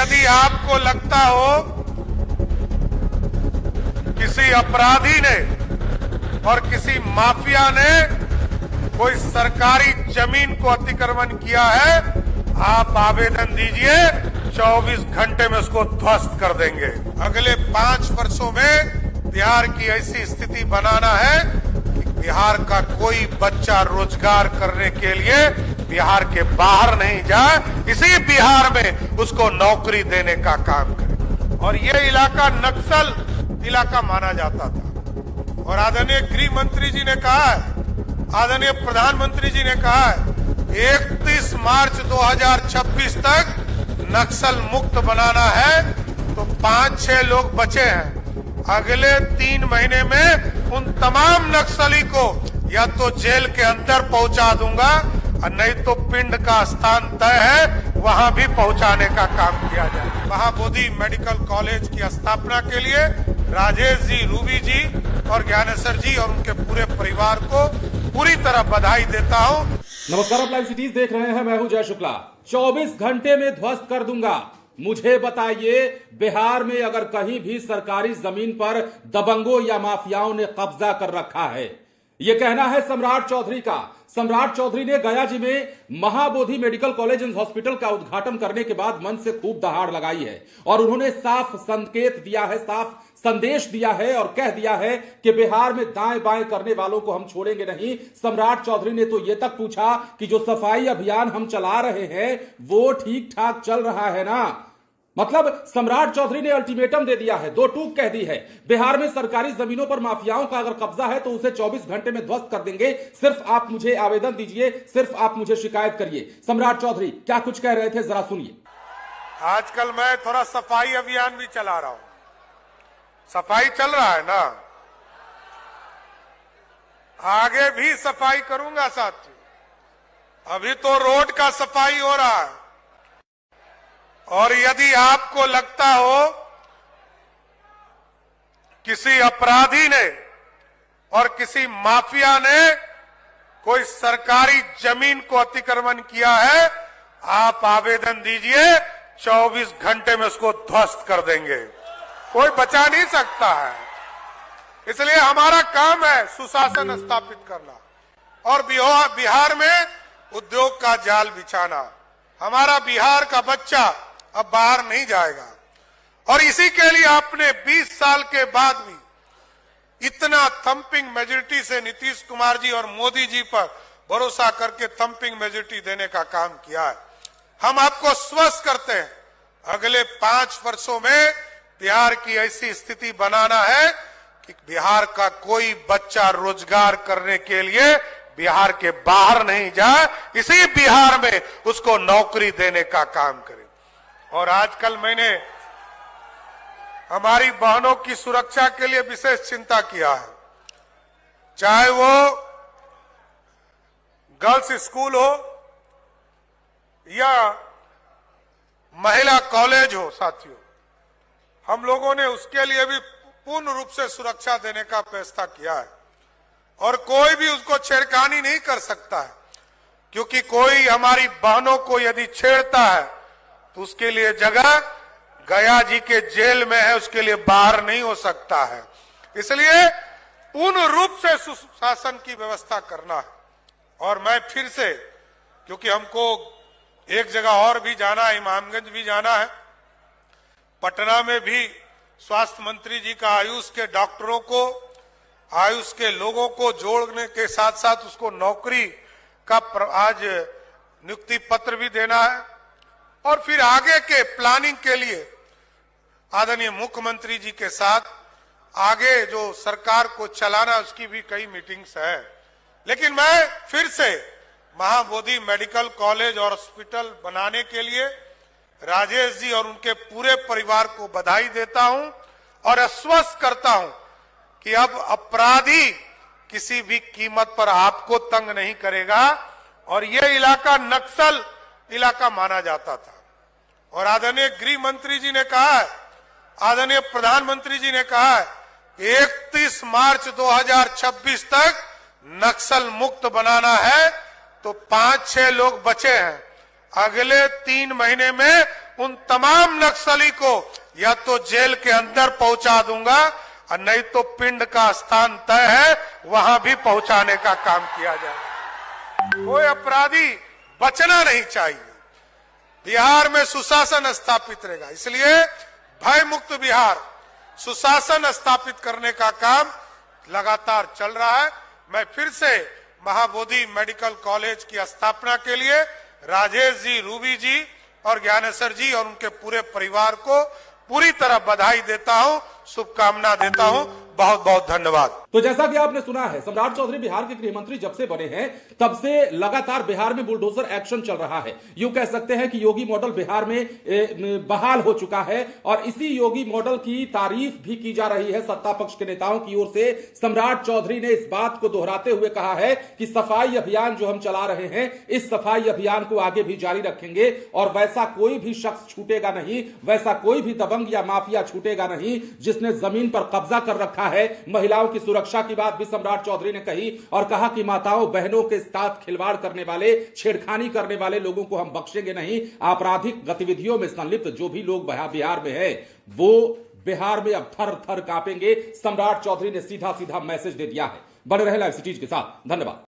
यदि आपको लगता हो किसी अपराधी ने और किसी माफिया ने कोई सरकारी जमीन को अतिक्रमण किया है, आप आवेदन दीजिए, 24 घंटे में उसको ध्वस्त कर देंगे। अगले 5 वर्षों में बिहार की ऐसी स्थिति बनाना है कि बिहार का कोई बच्चा रोजगार करने के लिए बिहार के बाहर नहीं जाए, इसी बिहार में उसको नौकरी देने का काम करें। और ये इलाका नक्सल इलाका माना जाता था और आदरणीय गृह मंत्री जी ने कहा है, आदरणीय प्रधानमंत्री जी ने कहा है, 31 मार्च 2026 तक नक्सल मुक्त बनाना है। तो 5-6 लोग बचे हैं, अगले 3 महीने में उन तमाम नक्सली को या तो जेल के अंदर पहुंचा दूंगा और नहीं तो पिंड का स्थान तय है, वहां भी पहुंचाने का काम किया जाए। महाबोधि मेडिकल कॉलेज की स्थापना के लिए राजेश जी, रूबी जी और ज्ञानेश्वर जी और उनके पूरे परिवार को पूरी तरह बधाई देता हूं। नमस्कार, आप लाइव सिटीज देख रहे हैं, मैं हूं जय शुक्ला। 24 घंटे में ध्वस्त कर दूंगा। मुझे बताइए, बिहार में अगर कहीं भी सरकारी जमीन पर दबंगों या माफियाओं ने कब्जा कर रखा है, यह कहना है सम्राट चौधरी का। सम्राट चौधरी ने गया जी में Mahabodhi medical college and hospital का उद्घाटन करने के बाद मन से खूब दहाड़ लगाई है और उन्होंने साफ संकेत दिया है, साफ संदेश दिया है और कह दिया है कि बिहार में दाएं बाएं करने वालों को हम छोड़ेंगे नहीं। सम्राट चौधरी ने तो यह तक पूछा कि जो सफाई अभियान हम चला रहे हैं वो ठीक ठाक चल रहा है ना। मतलब सम्राट चौधरी ने अल्टीमेटम दे दिया है, 2 टूक कह दी है। बिहार में सरकारी जमीनों पर माफियाओं का अगर कब्जा है तो उसे 24 घंटे में ध्वस्त कर देंगे। सिर्फ आप मुझे आवेदन दीजिए, सिर्फ आप मुझे शिकायत करिए। सम्राट चौधरी क्या कुछ कह रहे थे, जरा सुनिए। आजकल मैं थोड़ा सफाई अभियान भी चला रहा हूं। सफाई चल रहा है ना, आगे भी सफाई करूंगा साथियों। अभी तो रोड का सफाई हो रहा है और यदि आपको लगता हो किसी अपराधी ने और किसी माफिया ने कोई सरकारी जमीन को अतिक्रमण किया है, आप आवेदन दीजिए, 24 घंटे में उसको ध्वस्त कर देंगे। कोई बचा नहीं सकता है। इसलिए हमारा काम है सुशासन स्थापित करना और बिहार में उद्योग का जाल बिछाना। हमारा बिहार का बच्चा अब बाहर नहीं जाएगा और इसी के लिए आपने 20 साल के बाद भी इतना थंपिंग मेजोरिटी से नीतीश कुमार जी और मोदी जी पर भरोसा करके थंपिंग मेजोरिटी देने का काम किया है। हम आपको स्वस्थ करते हैं, अगले 5 वर्षों में बिहार की ऐसी स्थिति बनाना है कि बिहार का कोई बच्चा रोजगार करने के लिए बिहार के बाहर नहीं जाए, इसी बिहार में उसको नौकरी देने का काम करे। और आजकल मैंने हमारी बहनों की सुरक्षा के लिए विशेष चिंता किया है, चाहे वो गर्ल्स स्कूल हो या महिला कॉलेज हो। साथियों, हम लोगों ने उसके लिए भी पूर्ण रूप से सुरक्षा देने का फैसला किया है और कोई भी उसको छेड़खानी नहीं कर सकता है, क्योंकि कोई हमारी बहनों को यदि छेड़ता है तो उसके लिए जगह गया जी के जेल में है, उसके लिए बाहर नहीं हो सकता है। इसलिए पूर्ण रूप से सुशासन की व्यवस्था करना है। और मैं फिर से, क्योंकि हमको एक जगह और भी जाना है, इमामगंज भी जाना है, पटना में भी स्वास्थ्य मंत्री जी का आयुष के डॉक्टरों को, आयुष के लोगों को जोड़ने के साथ साथ उसको नौकरी का आज नियुक्ति पत्र भी देना है और फिर आगे के प्लानिंग के लिए आदरणीय मुख्यमंत्री जी के साथ आगे जो सरकार को चलाना, उसकी भी कई मीटिंग्स है। लेकिन मैं फिर से महाबोधि मेडिकल कॉलेज और हॉस्पिटल बनाने के लिए राजेश जी और उनके पूरे परिवार को बधाई देता हूं और आश्वस्त करता हूं कि अब अपराधी किसी भी कीमत पर आपको तंग नहीं करेगा। और यह इलाका नक्सल इलाका माना जाता था और आदरणीय गृह मंत्री जी ने कहा है, आदरणीय प्रधानमंत्री जी ने कहा है, 31 मार्च 2026 तक नक्सल मुक्त बनाना है। तो 5-6 लोग बचे हैं, अगले 3 महीने में उन तमाम नक्सली को या तो जेल के अंदर पहुंचा दूंगा और नहीं तो पिंड का स्थान तय है वहां भी पहुंचाने का काम किया जाएगा। कोई अपराधी बचना नहीं चाहिए। बिहार में सुशासन स्थापित रहेगा, इसलिए भय मुक्त बिहार, सुशासन स्थापित करने का काम लगातार चल रहा है। मैं फिर से महाबोधि मेडिकल कॉलेज की स्थापना के लिए राजेश जी, रूबी जी और ज्ञानेश्वर जी और उनके पूरे परिवार को पूरी तरह बधाई देता हूं, शुभकामना देता हूं। बहुत बहुत धन्यवाद। तो जैसा कि आपने सुना है, सम्राट चौधरी बिहार के गृह मंत्री जब से बने हैं तब से लगातार बिहार में बुलडोजर एक्शन चल रहा है। यूं कह सकते हैं कि योगी मॉडल बिहार में बहाल हो चुका है और इसी योगी मॉडल की तारीफ भी की जा रही है सत्ता पक्ष के नेताओं की ओर से। सम्राट चौधरी ने इस बात को दोहराते हुए कहा है कि सफाई अभियान जो हम चला रहे हैं, इस सफाई अभियान को आगे भी जारी रखेंगे और वैसा कोई भी शख्स छूटेगा नहीं, वैसा कोई भी दबंग या माफिया छूटेगा नहीं जिसने जमीन पर कब्जा कर रखा है। महिलाओं की सुरक्षा की बात भी सम्राट चौधरी ने कही और कहा कि माताओं बहनों के साथ खिलवाड़ करने वाले, छेड़खानी करने वाले लोगों को हम बख्शेंगे नहीं। आपराधिक गतिविधियों में संलिप्त जो भी लोग बिहार में है वो बिहार में अब थर थर कांपेंगे। सम्राट चौधरी ने सीधा सीधा मैसेज दे दिया है। बने रहे लाइव सिटीज के साथ। धन्यवाद।